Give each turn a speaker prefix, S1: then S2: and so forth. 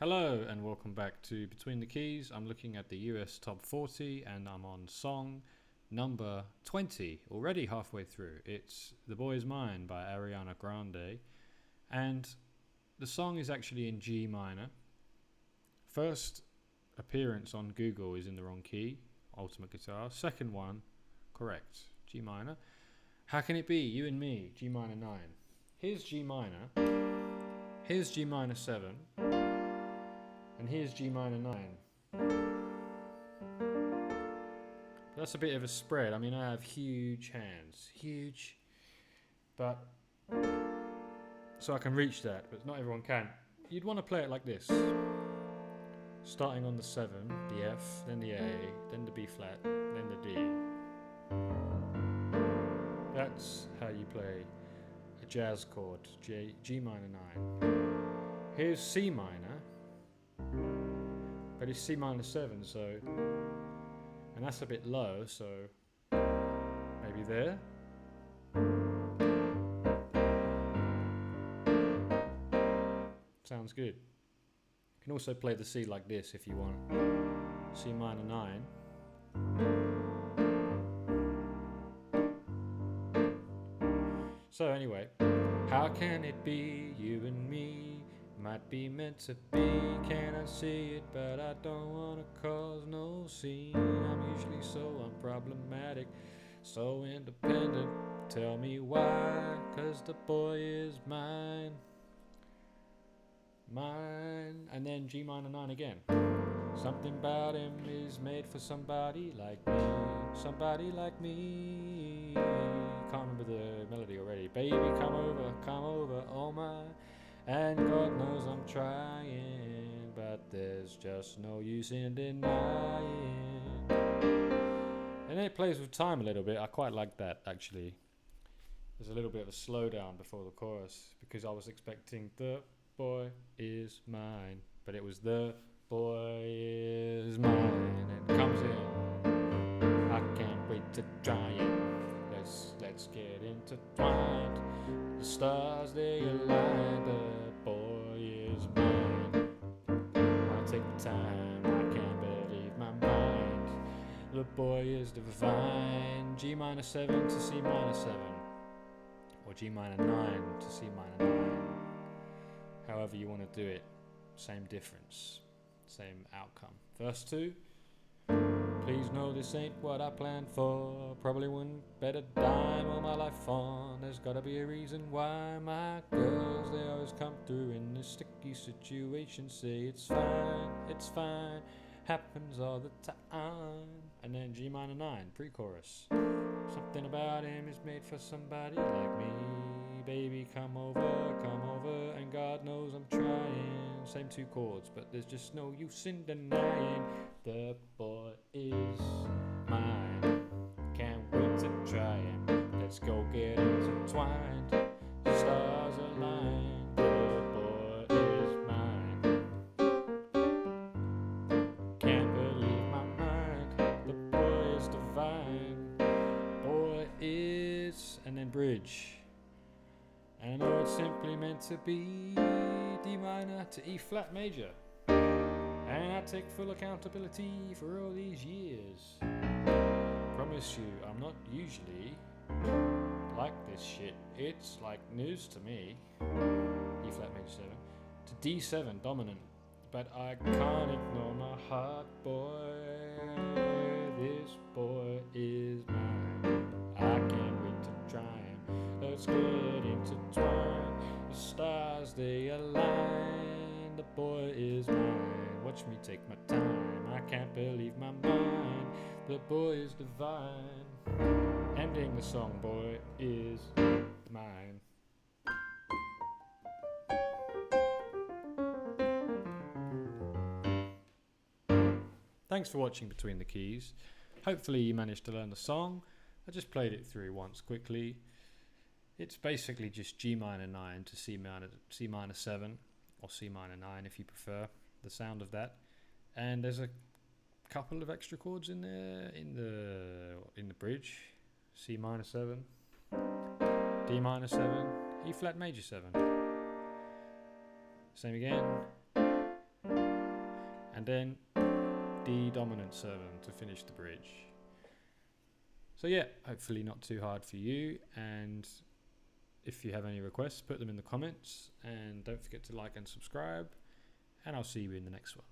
S1: Hello and welcome back to Between the Keys. I'm looking at the US Top 40 and I'm on song number 20, already halfway through. It's The Boy Is Mine by Ariana Grande, and the song is actually in G minor. First appearance on Google is in the wrong key, Ultimate Guitar. Second one, correct, G minor. How can it be? You and me, G minor 9. Here's G minor, here's G minor 7, and here's G minor 9. That's a bit of a spread. I mean, I have huge hands. Huge. But so I can reach that, but not everyone can. You'd want to play it like this. Starting on the 7, the F, then the A, then the B flat, then the D. That's how you play a jazz chord, G minor 9. Here's C minor. But it's C minor 7, so, and that's a bit low, so maybe there. Sounds good. You can also play the C like this if you want. C minor 9. So anyway, how can it be you and me? Might be meant to be, can I see it? But I don't wanna cause no scene. I'm usually so unproblematic, so independent. Tell me why, 'cause the boy is mine. Mine. And then G minor 9 again. Something about him is made for somebody like me. Somebody like me. Can't remember the melody already. Baby, come over, oh my. And God knows I'm trying, but there's just no use in denying. And it plays with time a little bit. I quite like that, actually. There's a little bit of a slowdown before the chorus, because I was expecting the boy is mine, but it was the boy is mine, and it comes in. I can't wait to try it. Let's get intertwined. The stars they align. The boy is mine. I'll take the time. I can't believe my mind. The boy is divine. G minor 7 to C minor 7, or G minor 9 to C minor 9. However you want to do it, same difference, same outcome. Verse 2. Please know this ain't what I planned for. Probably wouldn't bet a dime all my life on. There's gotta be a reason why my girls, they always come through in this sticky situation. Say it's fine, happens all the time. And then G minor 9, pre-chorus. Something about him is made for somebody like me. Baby, come over, and God knows I'm trying. Same two chords, but there's just no use in denying. The boy is mine. Can't wait to try him. Let's go get intertwined. Stars align. The boy is mine. Can't believe my mind. The boy is divine. Boy is, and then bridge. And I know it's simply meant to be D minor to E flat major. And I take full accountability for all these years. Promise you, I'm not usually like this shit. It's like news to me. E flat major 7 to D7 dominant. But I can't ignore my heart, boy. This boy is mine. I can't wait to try him. Let's get intertwined. The stars they align. The boy is mine. Watch me take my time. I can't believe my mind. The boy is divine. Ending the song, boy is mine. Thanks for watching Between the Keys. Hopefully you managed to learn the song. I just played it through once quickly. It's basically just G minor 9 to C minor 7, or C minor 9 if you prefer the sound of that. And there's a couple of extra chords in there in the bridge. C minor 7, D minor 7, E flat major 7. Same again. and then D dominant 7 to finish the bridge. So yeah, hopefully not too hard for you, and if you have any requests, put them in the comments, and don't forget to like and subscribe, and I'll see you in the next one.